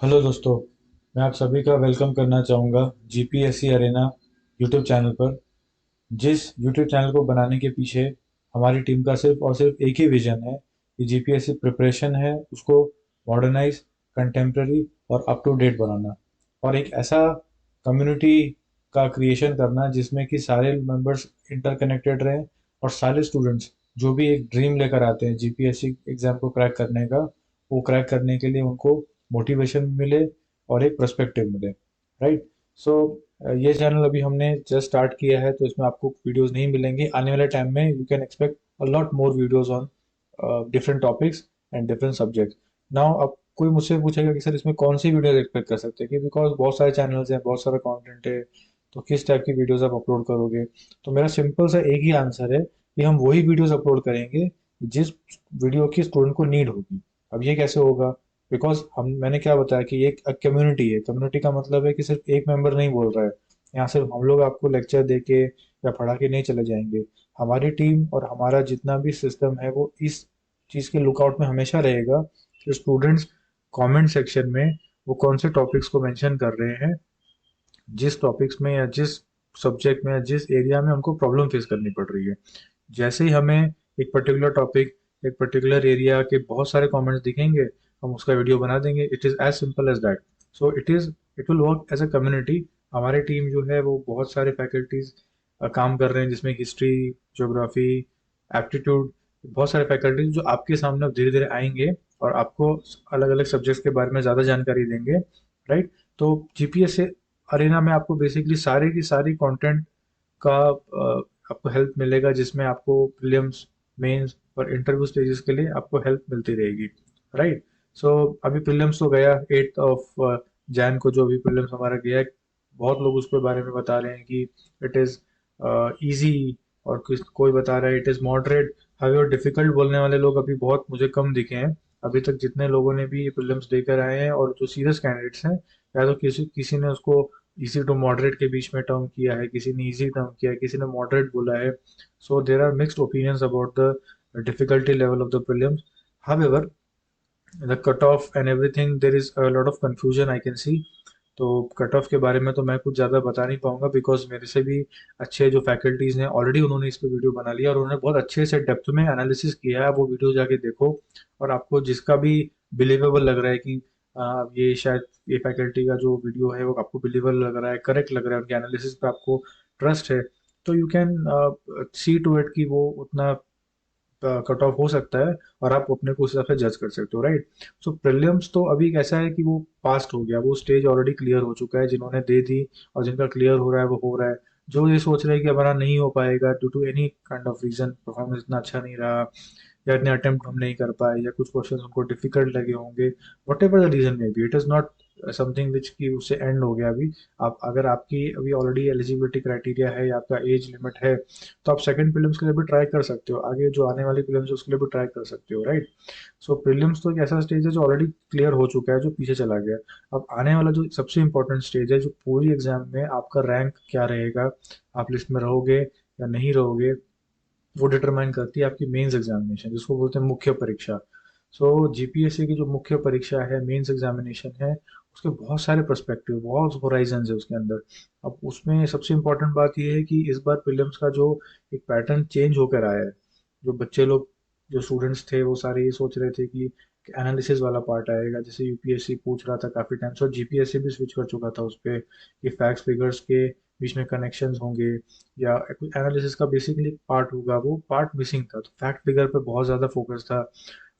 Hello दोस्तों। मैं आप सभी का वेलकम करना चाहूँगा जीपीएससी अरेना यूट्यूब चैनल पर। जिस यूट्यूब चैनल को बनाने के पीछे हमारी टीम का सिर्फ और सिर्फ एक ही विजन है कि जीपीएससी प्रिपरेशन है उसको मॉडर्नाइज, कंटेम्प्रेरी और अप टू डेट बनाना, और एक ऐसा कम्युनिटी का क्रिएशन करना जिसमें कि सारे मेंबर्स इंटरकनेक्टेड रहें, और सारे स्टूडेंट्स जो भी एक ड्रीम लेकर आते हैं जीपीएससी एग्ज़ाम को क्रैक करने का, वो क्रैक करने के लिए उनको मोटिवेशन मिले और एक पर्सपेक्टिव मिले। राइट। सो ये चैनल अभी हमने जस्ट स्टार्ट किया है, तो इसमें आपको वीडियोस नहीं मिलेंगे। आने वाले टाइम में you can expect a lot more videos on different topics and different subjects. Now अब कोई मुझसे पूछेगा कि सर इसमें कौन सी वीडियोस एक्सपेक्ट कर सकते हैं, कि बिकॉज बहुत सारे चैनल्स हैं, बहुत सारा कंटेंट है, तो किस टाइप की वीडियोस आप अपलोड करोगे। तो मेरा सिंपल सा एक ही आंसर है कि हम वही वीडियोस अपलोड करेंगे जिस वीडियो की स्टूडेंट को नीड होगी। अब ये कैसे होगा? बिकॉज हम मैंने क्या बताया कि ये एक कम्युनिटी है। कम्युनिटी का मतलब है कि सिर्फ एक मेंबर नहीं बोल रहा है। यहाँ सिर्फ हम लोग आपको लेक्चर दे के या पढ़ा के नहीं चले जाएंगे। हमारी टीम और हमारा जितना भी सिस्टम है वो इस चीज़ के लुकआउट में हमेशा रहेगा कि स्टूडेंट्स कमेंट सेक्शन में वो कौन से टॉपिक्स को मेंशन कर रहे हैं, जिस टॉपिक्स में या जिस सब्जेक्ट में या जिस एरिया में उनको प्रॉब्लम फेस करनी पड़ रही है। जैसे ही हमें एक पर्टिकुलर टॉपिक, एक पर्टिकुलर एरिया के बहुत सारे कमेंट्स दिखेंगे, हम उसका वीडियो बना देंगे। It is as simple as that. So it will work as a community. हमारी टीम जो है वो बहुत सारे फैकल्टीज काम कर रहे हैं, जिसमें हिस्ट्री, ज्योग्राफी, एप्टीट्यूड, बहुत सारे फैकल्टीज जो आपके सामने अब धीरे धीरे आएंगे और आपको अलग अलग सब्जेक्ट्स के बारे में ज़्यादा जानकारी देंगे। राइट। तो जीपीएस से अरेना में आपको बेसिकली सारे की सारी कंटेंट का आपको हेल्प मिलेगा, जिसमें आपको प्रीलिम्स, मेंस और इंटरव्यू स्टेजेस के लिए आपको हेल्प मिलती रहेगी। राइट। सो अभी प्रीलिम्स तो गया 8 जैन को, जो अभी प्रीलिम्स हमारा गया है, बहुत लोग उसके बारे में बता रहे हैं कि इट इज़ ईजी, और कोई बता रहा है it is moderate. However difficult बोलने वाले लोग अभी बहुत मुझे कम दिखे हैं। अभी तक जितने लोगों ने भी ये प्रीलिम्स देकर आए हैं और जो सीरियस कैंडिडेट्स हैं, या तो किसी किसी ने उसको इजी टू मॉडरेट के बीच में टर्म किया है, किसी ने इजी टर्म किया है, किसी ने मॉडरेट बोला है। So there are mixed opinions about the difficulty level of the prelims. However the cut off and everything, there is a lot of confusion I can see. तो कट ऑफ के बारे में तो मैं कुछ ज़्यादा बता नहीं पाऊंगा, बिकॉज मेरे से भी अच्छे जो फैकल्टीज़ हैं ऑलरेडी उन्होंने इस पे वीडियो बना लिया और उन्होंने बहुत अच्छे से डेप्थ में एनालिसिस किया है। वो वीडियो जाके देखो, और आपको जिसका भी बिलीवेबल लग रहा है कि ये शायद ये फैकल्टी का जो वीडियो है वो आपको बिलीवेबल लग रहा है, करेक्ट लग रहा है, उनके एनालिसिस पे आपको ट्रस्ट है, तो you can see to it कि वो उतना कट ऑफ हो सकता है, और आप अपने को उस हिसाब से जज कर सकते हो। राइट। सो प्रीलिम्स तो अभी कैसा है कि वो पास्ट हो गया, वो स्टेज ऑलरेडी क्लियर हो चुका है। जिन्होंने दे दी और जिनका क्लियर हो रहा है वो हो रहा है। जो ये सोच रहे हैं कि हमारा नहीं हो पाएगा due to any kind of reason, performance इतना अच्छा नहीं रहा, या इतने अटेम्प्ट हम नहीं कर पाए, या कुछ क्वेश्चन उनको डिफिकल्ट लगे होंगे, whatever the reason may be, it is not something which की उससे एंड हो गया अभी। आप अगर आपकी अभी ऑलरेडी एलिजिबिलिटी क्राइटेरिया है या आपका एज लिमिट है, तो आप सेकंड प्रीलिम्स के लिए भी ट्राई कर सकते हो, आगे जो आने वाली प्रीलिम्स है उसके लिए भी ट्राई कर सकते हो। राइट। सो प्रीलिम्स तो एक ऐसा स्टेज है जो ऑलरेडी क्लियर हो चुका है, जो पीछे चला गया। अब आने वाला जो सबसे इंपॉर्टेंट स्टेज है, जो पूरी एग्जाम में आपका रैंक क्या रहेगा, आप लिस्ट में रहोगे या नहीं रहोगे, वो डिटरमाइन करती है आपकी मेंस एग्जामिनेशन, जिसको बोलते हैं मुख्य परीक्षा। सो जीपीएससी की जो मुख्य परीक्षा है, मेंस एग्जामिनेशन है, उसके बहुत सारे पर्सपेक्टिव, बहुत होराइजन है उसके अंदर। अब उसमें सबसे इम्पोर्टेंट बात यह है कि इस बार प्रीलिम्स का जो एक पैटर्न चेंज होकर आया है। जो बच्चे लोग, जो स्टूडेंट्स थे, वो सारे ये सोच रहे थे कि एनालिसिस वाला पार्ट आएगा, जैसे यूपीएससी पूछ रहा था काफ़ी टाइम से, और जीपीएससी भी स्विच कर चुका था उस पर, कि फैक्ट्स फिगर्स के बीच में कनेक्शंस होंगे या कुछ एनालिसिस का बेसिकली पार्ट होगा, वो पार्ट मिसिंग था, तो फैक्ट फिगर पे बहुत ज़्यादा फोकस था।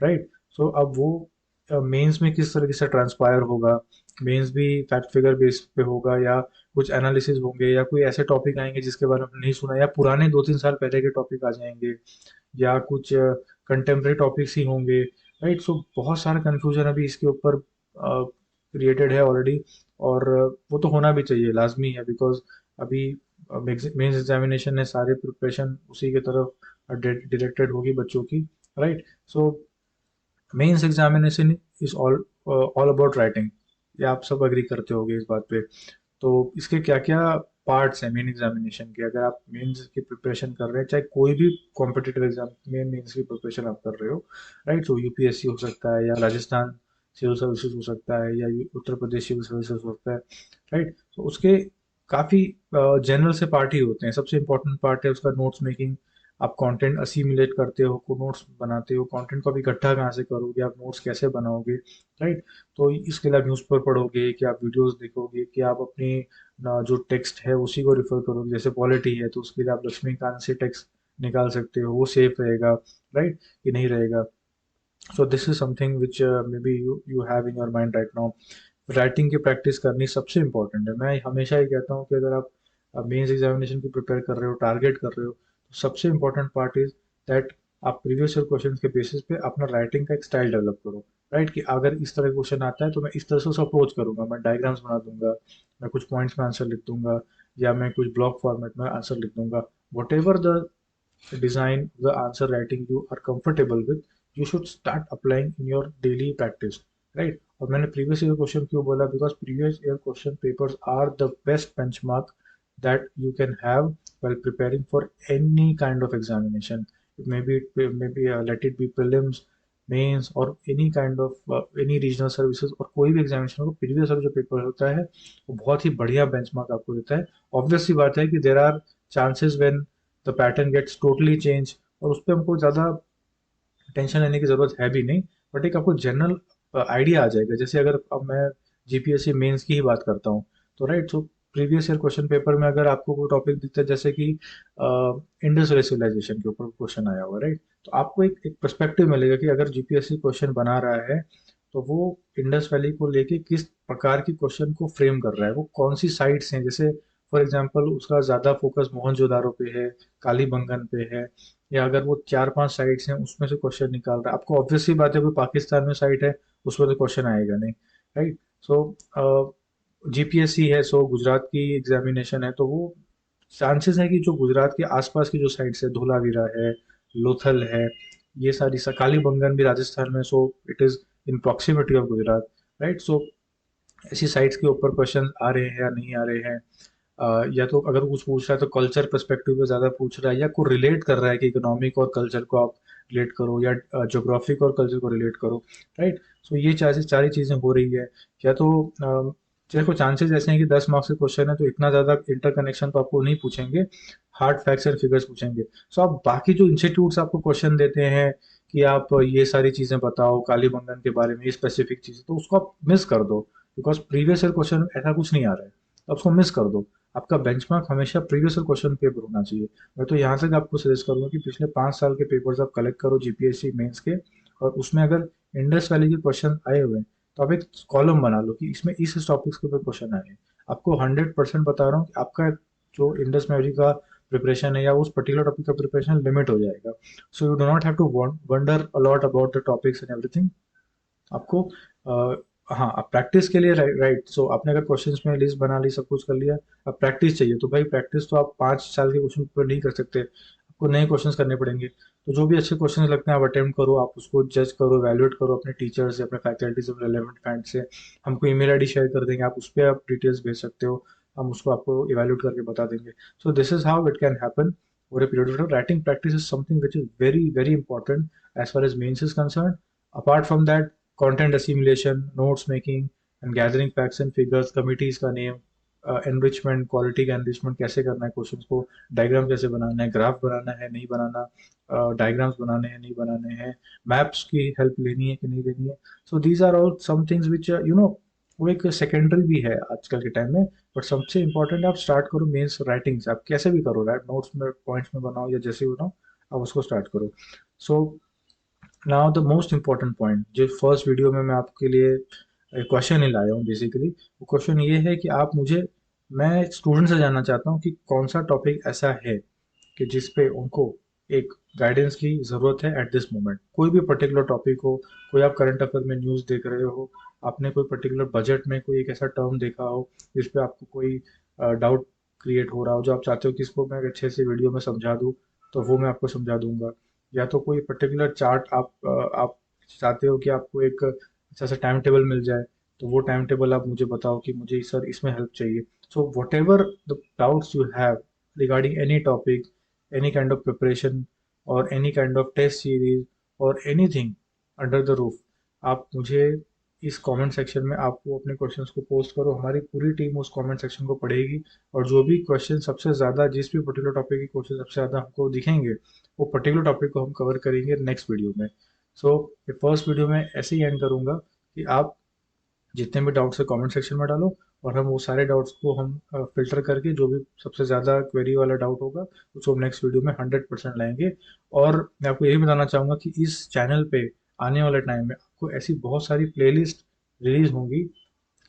राइट। सो अब वो मेंस में किस तरीके से ट्रांसपायर होगा, मेंस भी फैक्ट फिगर बेस पे होगा, या कुछ एनालिसिस होंगे, या कोई ऐसे टॉपिक आएंगे जिसके बारे में नहीं सुना, या पुराने 2-3 साल पहले के टॉपिक आ जाएंगे, या कुछ कंटेम्प्रेरी टॉपिक्स ही होंगे। राइट। सो बहुत सारा कंफ्यूजन अभी इसके ऊपर क्रिएटेड है ऑलरेडी, और वो तो होना भी चाहिए, लाजमी है, बिकॉज अभी मेंस एग्जामिनेशन है, सारे प्रिपरेशन उसी की तरफ डायरेक्टेड होगी बच्चों की। Right. So mains examination is all about writing, ये आप सब अग्री करते होगे इस बात पे। तो इसके क्या क्या पार्ट्स हैं मेन एग्जामिनेशन के, अगर आप मेंस की प्रिपरेशन कर रहे हैं, चाहे कोई भी कॉम्पिटिटिव एग्जाम में मेंस की प्रिपरेशन आप कर रहे हो। राइट। सो यूपीएससी हो सकता है, या राजस्थान सिविल सर्विसेज हो सकता है, या उत्तर प्रदेश सिविल सर्विसेज हो सकता है, राइट। तो उसके काफ़ी जनरल से पार्ट ही होते हैं। सबसे इम्पोर्टेंट पार्ट है उसका नोट्स मेकिंग। आप कंटेंट असीमिलेट करते हो, को नोट्स बनाते हो, कंटेंट को आप इकट्ठा कहाँ से करोगे, आप नोट्स कैसे बनाओगे, राइट। तो इसके लिए आप न्यूज़पेपर पढ़ोगे, कि आप वीडियोस देखोगे, कि आप अपनी जो टेक्स्ट है उसी को रिफर करोगे। जैसे पॉलिटी है तो उसके लिए आप लक्ष्मीकांत से टेक्स्ट निकाल सकते हो, वो सेफ रहेगा, राइट, कि नहीं रहेगा। सो this is something which may be you you have in your mind right now. Writing की प्रैक्टिस करनी सबसे इम्पोर्टेंट है। मैं हमेशा ये कहता हूँ कि अगर आप मेंस एग्जामिनेशन की प्रिपेयर कर रहे हो, टारगेट कर रहे हो, तो सबसे इम्पोर्टेंट पार्ट इज दैट आप प्रीवियस ईयर क्वेश्चन के बेसिस पे अपना राइटिंग का एक स्टाइल डेवलप करो, राइट। कि अगर इस तरह क्वेश्चन आता है तो मैं इस तरह से उसे अप्रोच करूंगा, मैं डायग्राम्स बना दूंगा, मैं कुछ पॉइंट्स में आंसर लिख दूंगा, या मैं कुछ ब्लॉक फॉर्मेट में आंसर लिख दूंगा। What ever the design the answer writing you are comfortable with, you should start applying in your daily practice, right। और मैंने प्रीवियस ईयर क्वेश्चन क्यों बोला, because previous year question papers are the best benchmark that you can have while preparing for any kind of examination. Let it be prelims, mains, or any kind of any regional services, और कोई भी examination हो, previous year जो paper होता है वो बहुत ही बढ़िया बेंचमार्क आपको देता है। ऑब्वियस सी बात है कि there are chances when the pattern gets totally change, और उस पर हमको ज़्यादा टेंशन लेने की ज़रूरत है भी नहीं। बट एक आपको जनरल आइडिया आ जाएगा। जैसे अगर अब मैं जीपीएससी मेंस की ही बात करता हूँ, तो right, so previous year question paper में अगर आपको कोई टॉपिक दिखता है, जैसे कि इंडस वैली सिविलाइजेशन के ऊपर क्वेश्चन आया हुआ, राइट, तो आपको एक पर्सपेक्टिव मिलेगा कि अगर जीपीएससी क्वेश्चन बना रहा है तो वो इंडस वैली को लेके किस प्रकार की क्वेश्चन को फ्रेम कर रहा है, वो कौन सी साइट्स हैं। जैसे फॉर एग्जांपल उसका ज़्यादा फोकस मोहनजोदारो पे है, कालीबंगन पे है, या अगर वो 4-5 साइट्स हैं उसमें से क्वेश्चन निकाल रहा है, आपको ऑब्वियस सी बात है कोई पाकिस्तान में साइट है उसमें तो क्वेश्चन आएगा नहीं, राइट। सो जीपीएससी है, सो गुजरात की एग्जामिनेशन है, तो वो चांसेस है कि जो गुजरात के आसपास की जो साइट्स है, धोलावीरा है, लोथल है, ये सारी कालीबंगन भी राजस्थान में, so it is in proximity of Gujarat, right. So ऐसी साइट्स के ऊपर क्वेश्चन आ रहे हैं या नहीं आ रहे हैं। या तो अगर कुछ पूछ रहा है तो कल्चर पर्सपेक्टिव पे ज़्यादा पूछ रहा है, या को रिलेट कर रहा है कि इकोनॉमिक और कल्चर को आप रिलेट करो, या ज्योग्राफिक और कल्चर को रिलेट करो, राइट। सो ये सारी चीज़ें हो रही है। या तो देखो चांसेस ऐसे हैं कि 10 मार्क्स के क्वेश्चन है तो इतना ज़्यादा इंटरकनेक्शन तो आपको नहीं पूछेंगे, हार्ड फैक्ट्स एंड फिगर्स पूछेंगे। सो आप बाकी जो इंस्टीट्यूट्स आपको क्वेश्चन देते हैं कि आप ये सारी चीज़ें बताओ कालीबंगन के बारे में, ये स्पेसिफिक चीज़ें, तो उसको आप मिस कर दो, बिकॉज प्रीवियस ईयर क्वेश्चन ऐसा कुछ नहीं आ रहा है, तो उसको मिस कर दो। आपका बेंचमार्क हमेशा प्रीवियस ईयर क्वेश्चन पेपर होना चाहिए। मैं तो यहाँ तक आपको सजेस्ट करूंगा कि पिछले 5 साल के पेपर्स आप कलेक्ट करो जीपीएससी मेंस के, और उसमें अगर इंडस वैली के क्वेश्चन आए हुए हैं तो आप एक कॉलम बना लो कि इसमें इस टॉपिक्स के ऊपर क्वेश्चन आए हैं। आपको 100% बता रहा हूँ कि आपका जो इंडस वैली का प्रिपरेशन है या उस पर्टिकुलर टॉपिक का प्रिपरेशन लिमिट हो जाएगा। So you do not have to wonder a lot about the topics and everything. आपको हाँ, आप प्रैक्टिस के लिए राइट। सो आपने अगर क्वेश्चंस में लिस्ट बना ली, सब कुछ कर लिया, अब प्रैक्टिस चाहिए, तो भाई प्रैक्टिस तो आप 5 साल के क्वेश्चन पर नहीं कर सकते, आपको नए क्वेश्चंस करने पड़ेंगे। तो जो भी अच्छे क्वेश्चंस लगते हैं आप अटेम्प्ट करो, आप उसको जज करो, वैल्यूएट करो अपने टीचर से, अपने फैकल्टी से, रेलेवेंट फ्रेंड से। हमको ईमेल आईडी शेयर कर देंगे, आप उस पर आप डिटेल्स भेज सकते हो, हम उसको आपको इवेल्यूट करके बता देंगे। So this is how it can happen over a period of time. Writing practice is something which is very very important as far as mains is concern. Apart from that, content assimilation, notes making, and gathering facts and figures, committees का name, enrichment, quality का enrichment कैसे करना है, questions को diagram कैसे बनाना है, graph बनाना है नहीं बनाना, डायग्राम्स बनाने हैं नहीं बनाने हैं, मैप्स की हेल्प लेनी है कि नहीं लेनी है। So these are all some things which वो एक सेकेंडरी भी है आजकल के टाइम में। बट सबसे इंपॉर्टेंट आप स्टार्ट करो मेंस राइटिंग से, आप कैसे भी करो, राइट, नोट्स में पॉइंट्स में बनाओ या जैसे भी बनाओ, आप उसको स्टार्ट करो। So now the most important point, जो फर्स्ट वीडियो में मैं आपके लिए क्वेश्चन ही लाया हूँ बेसिकली, वो क्वेश्चन ये है कि आप मुझे, मैं स्टूडेंट से जानना चाहता हूँ कि कौन सा टॉपिक ऐसा है कि जिस पे उनको एक गाइडेंस की ज़रूरत है एट दिस मोमेंट। कोई भी पर्टिकुलर टॉपिक हो, कोई आप करंट अफेयर में न्यूज़ देख रहे हो, आपने कोई पर्टिकुलर बजट में कोई एक ऐसा टर्म देखा हो जिस पे आपको कोई डाउट क्रिएट हो रहा हो, जो आप चाहते हो कि इसको मैं अच्छे से वीडियो में समझा दूँ, तो वो मैं आपको समझा दूंगा। या तो कोई पर्टिकुलर चार्ट आप चाहते हो कि आपको एक अच्छा सा टाइम टेबल मिल जाए, तो वो टाइम टेबल आप मुझे बताओ कि मुझे सर इसमें हेल्प चाहिए। So what ever the doubts you have regarding any topic, any kind of preparation, or any kind of test series, or anything under the roof, आप मुझे इस कमेंट सेक्शन में आप वो अपने क्वेश्चंस को पोस्ट करो, हमारी पूरी टीम उस कमेंट सेक्शन को पढ़ेगी और जो भी क्वेश्चन सबसे ज़्यादा, जिस भी पर्टिकुलर टॉपिक के क्वेश्चन सबसे ज़्यादा हमको दिखेंगे, वो पर्टिकुलर टॉपिक को हम कवर करेंगे नेक्स्ट वीडियो में। सो ये फर्स्ट वीडियो में ऐसे ही एंड करूँगा कि आप जितने भी डाउट्स है कमेंट सेक्शन में डालो और हम वो सारे डाउट्स को हम फिल्टर करके जो भी सबसे ज़्यादा क्वेरी वाला डाउट होगा उसको हम नेक्स्ट वीडियो में 100% लाएंगे। और मैं आपको यही बताना चाहूँगा कि इस चैनल पे आने वाले टाइम में आपको ऐसी बहुत सारी प्लेलिस्ट रिलीज होंगी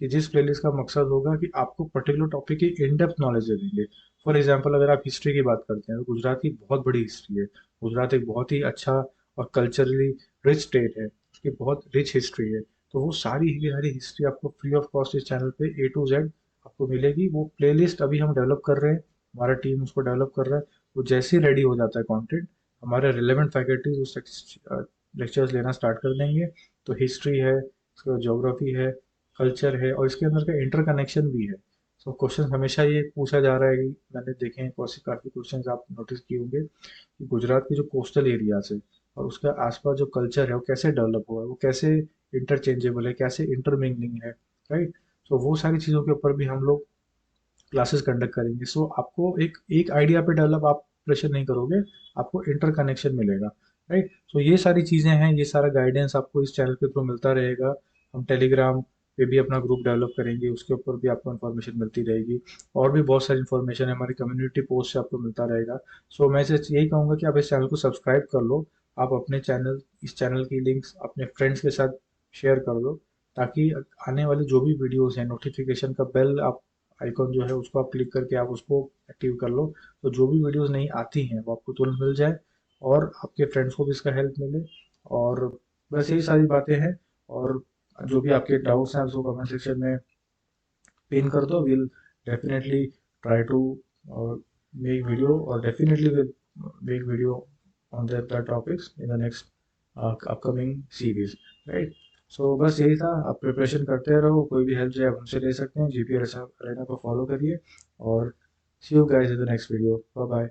कि जिस प्लेलिस्ट का मकसद होगा कि आपको पर्टिकुलर टॉपिक की इन डेप्थ नॉलेज दे देंगे। फॉर एग्जांपल अगर आप हिस्ट्री की बात करते हैं तो गुजरात की बहुत बड़ी हिस्ट्री है। गुजरात एक बहुत ही अच्छा और कल्चरली रिच स्टेट है, उसकी बहुत रिच हिस्ट्री है। तो वो सारी की सारी हिस्ट्री आपको फ्री ऑफ कॉस्ट इस चैनल पे A to Z आपको मिलेगी। वो प्लेलिस्ट अभी हम डेवलप कर रहे हैं, हमारा टीम उसको डेवलप कर रहा है। तो जैसे ही रेडी हो जाता है कंटेंट, हमारे रिलेवेंट फैकल्टीज उस लेक्चर्स लेना स्टार्ट कर देंगे। तो हिस्ट्री है, ज्योग्राफी है, कल्चर है और इसके अंदर का इंटरकनेक्शन भी है। सो क्वेश्चन हमेशा ये पूछा जा रहा है कि मैंने देखे हैं काफ़ी क्वेश्चन आप नोटिस किए होंगे कि गुजरात के जो कोस्टल एरियाज है और उसके आसपास जो कल्चर है वो कैसे डेवलप हुआ है, वो कैसे इंटरचेंजेबल है, कैसे इंटरमिंगलिंग है, राइट। सो वो सारी चीज़ों के ऊपर भी हम लोग क्लासेस कंडक्ट करेंगे। सो आपको एक एक आइडिया पे डेवलप आप प्रेशर नहीं करोगे, आपको इंटर कनेक्शन मिलेगा, राइट। सो ये सारी चीज़ें हैं, ये सारा गाइडेंस आपको इस चैनल के थ्रू मिलता रहेगा। हम टेलीग्राम पे भी अपना ग्रुप डेवलप करेंगे, उसके ऊपर भी आपको इन्फॉर्मेशन मिलती रहेगी। और भी बहुत सारी इन्फॉर्मेशन है हमारी कम्युनिटी पोस्ट से आपको मिलता रहेगा। सो मैं सिर्फ यही कहूँगा कि आप इस चैनल को सब्सक्राइब कर लो। आप अपने चैनल, इस चैनल की लिंक्स अपने फ्रेंड्स के साथ शेयर कर दो, ताकि आने वाली जो भी वीडियोस हैं, नोटिफिकेशन का बेल आप आइकॉन जो है उसको आप क्लिक करके आप उसको एक्टिव कर लो। तो जो भी वीडियोस नई आती हैं वो आपको तुरंत मिल जाए और आपके फ्रेंड्स को भी इसका हेल्प मिले। और बस यही सारी बातें हैं। और जो भी आपके डाउट्स हैं उसको कमेंट सेक्शन में पिन कर दो। Will definitely try to make video और definitely will make video on that topics in the next upcoming series, right. So बस यही था। आप प्रिपरेशन करते रहो, कोई भी हेल्प चाहिए आप हमसे ले सकते हैं। GP अरेना को फॉलो करिए और see you guys in the next video. Bye bye.